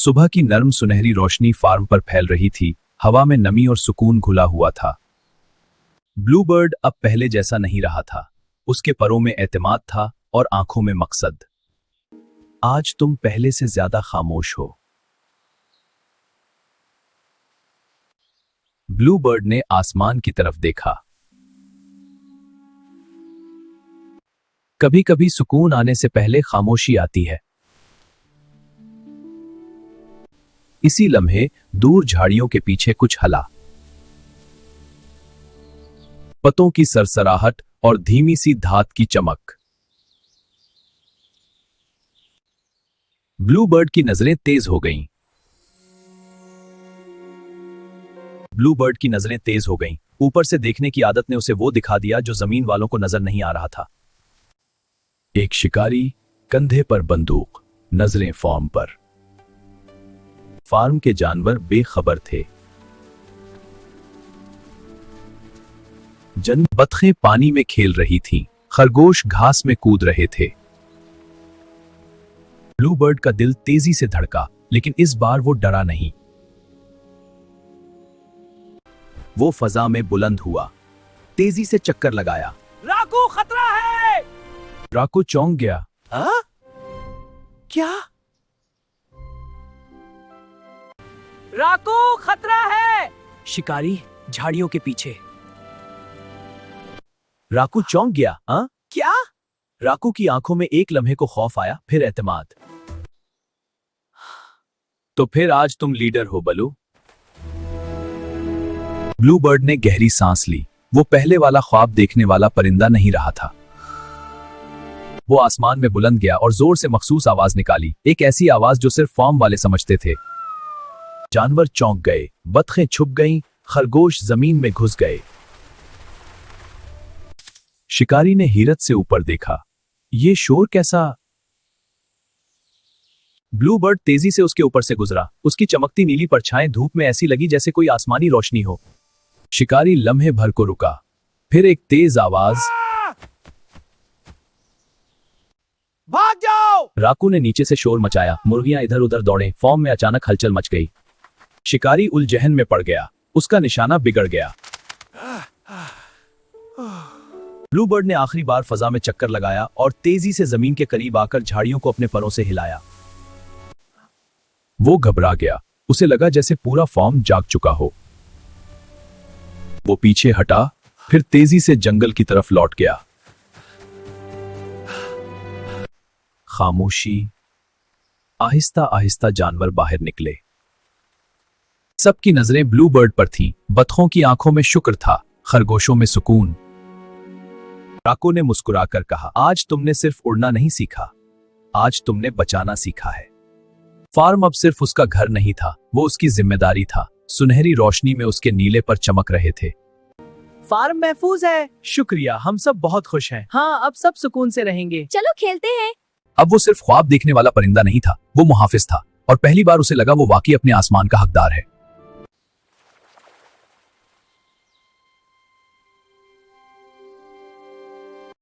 सुबह की नर्म सुनहरी रोशनी फार्म पर फैल रही थी। हवा में नमी और सुकून घुला हुआ था। ब्लू बर्ड अब पहले जैसा नहीं रहा था। उसके परों में एतमाद था और आंखों में मकसद। आज तुम पहले से ज्यादा खामोश हो। ब्लू बर्ड ने आसमान की तरफ देखा। कभी कभी सुकून आने से पहले खामोशी आती है। इसी लम्हे दूर झाड़ियों के पीछे कुछ हला। पत्तों की सरसराहट और धीमी सी धात की चमक। ब्लू बर्ड की नजरें तेज हो गईं। ब्लू बर्ड की नजरें तेज हो गईं। ऊपर से देखने की आदत ने उसे वो दिखा दिया जो जमीन वालों को नजर नहीं आ रहा था। एक शिकारी, कंधे पर बंदूक, नजरें फार्म पर। फार्म के जानवर बेखबर थे। बतखें पानी में खेल रही थीं, खरगोश घास में कूद रहे थे। ब्लू बर्ड का दिल तेजी से धड़का, लेकिन इस बार वो डरा नहीं। वो फजा में बुलंद हुआ, तेजी से चक्कर लगाया। राकू, खतरा है! राकू चौंक गया। हाँ? क्या? राकू, खतरा है! शिकारी झाड़ियों के पीछे। राकू चौंक गया। हाँ? क्या? राकू की आंखों में एक लम्हे को खौफ आया, फिर एतमाद। तो फिर आज तुम लीडर हो बलू। ब्लू बर्ड ने गहरी सांस ली। वो पहले वाला ख्वाब देखने वाला परिंदा नहीं रहा था। वो आसमान में बुलंद गया और जोर से मखसूस आवाज निकाली, एक ऐसी आवाज जो सिर्फ फार्म वाले समझते थे। जानवर चौंक गए, बतखें छुप गईं, खरगोश जमीन में घुस गए। शिकारी ने हैरत से ऊपर देखा। ये शोर कैसा? ब्लू बर्ड तेजी से उसके ऊपर से गुजरा। उसकी चमकती नीली परछाएं धूप में ऐसी लगी जैसे कोई आसमानी रोशनी हो। शिकारी लम्हे भर को रुका, फिर एक तेज आवाज, भाग जाओ! राकू ने नीचे से शोर मचाया। मुर्गियां इधर उधर दौड़े। फार्म में अचानक हलचल मच गई। शिकारी उलझन में पड़ गया। उसका निशाना बिगड़ गया। ब्लू बर्ड ने आखिरी बार फजा में चक्कर लगाया और तेजी से जमीन के करीब आकर झाड़ियों को अपने परों से हिलाया। वो घबरा गया। उसे लगा जैसे पूरा फार्म जाग चुका हो। वो पीछे हटा, फिर तेजी से जंगल की तरफ लौट गया। खामोशी। आहिस्ता आहिस्ता जानवर बाहर निकले। सबकी नजरें ब्लू बर्ड पर थीं। बतखों की आंखों में शुक्र था, खरगोशों में सुकून। राकू ने मुस्कुराकर कहा, आज तुमने सिर्फ उड़ना नहीं सीखा, आज तुमने बचाना सीखा है। फार्म अब सिर्फ उसका घर नहीं था, वो उसकी जिम्मेदारी था। सुनहरी रोशनी में उसके नीले पर चमक रहे थे। फार्म महफूज है। शुक्रिया, हम सब बहुत खुश हैं। हाँ, अब सब सुकून से रहेंगे। चलो खेलते हैं। अब वो सिर्फ ख्वाब देखने वाला परिंदा नहीं था, वो मुहाफिज था। और पहली बार उसे लगा वो वाकई अपने आसमान का हकदार है।